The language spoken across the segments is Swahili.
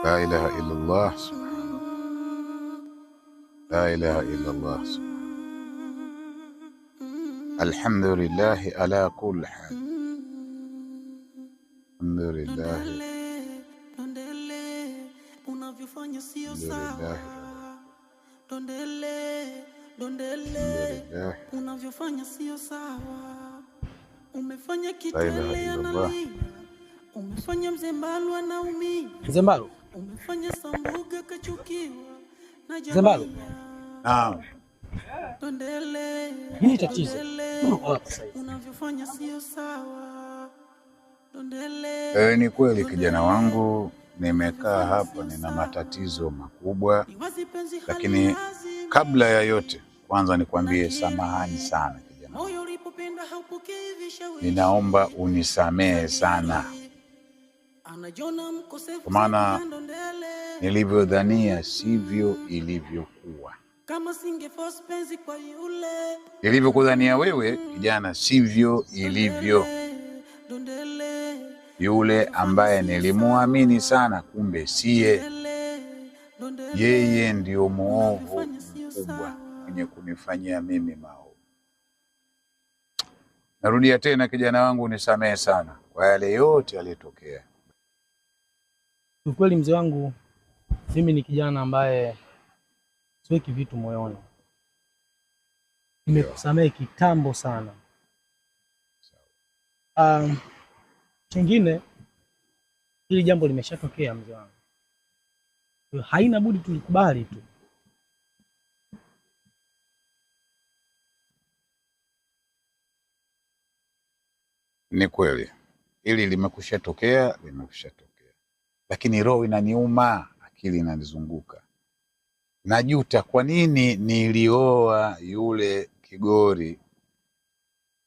La ilaha illallah, la ilaha illallah. Alhamdulillah ala kulli hal. Alhamdulillah. Unavyofanya sio sawa. Unavyofanya sio sawa. Umefanya kitele analia. Umefanya Mzee Mbalu anaumia. Mzee Mbalu. Umefanya Sambuga kachukiwa na Mzee Mbalu. Naam. Nini tatizo? Unavyofanya sio sawa. Ni kweli kijana wangu, nimekaa hapa nina matatizo makubwa, lakini kabla ya yote kwanza nikwambie samahani sana kijana wangu. Ninaomba unisamehe sana, kwa maana nilivyodhania sivyo ilivyokuwa. Nilivyokudhania wewe kijana sivyo ilivyo. Yule ambaye nilimuamini sana kumbe siye. Yeye ndio muovu mkubwa mwenye kunifanyia mimi maovu. Narudia tena kijana wangu, nisamehe sana kwa yale yote yaliyotokea. Ukweli mzee wangu, mimi ni kijana ambaye siweki vitu moyoni. Nimekusamehe kitambo sana. Kingine, hili jambo limeshatokea mzee wangu. Haina budi tulikubali tu. Ni kweli hili limekushatokea, lakini roho inaniuma, akili inanizunguka. Najuta kwa nini nilioa yule Kigori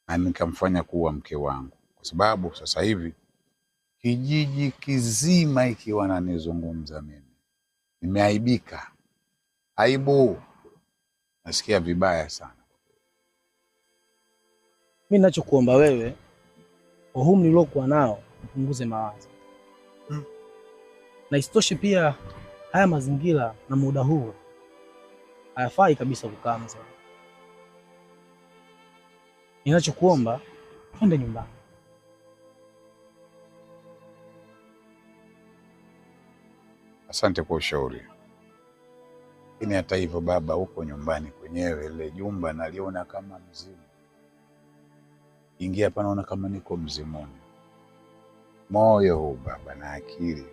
na nikamfanya kuwa mke wangu, kwa sababu sasa hivi kijiji kizima ikiwa nanizungumza mimi, nimeaibika. Aibu, nasikia vibaya sana. Mimi ninachokuomba wewe, kwa huu niliokuwa nao, upunguze mawazo. Na isitoshe pia haya mazingira na muda huu hayafai kabisa kukaa mzee. Ninachokuomba twende nyumbani. Asante kwa ushauri. Lakini hata hivyo baba, huko nyumbani kwenyewe ile jumba naliona kama mzimu. Ingia hapa naona kama niko mzimuni. Moyo huu baba na akili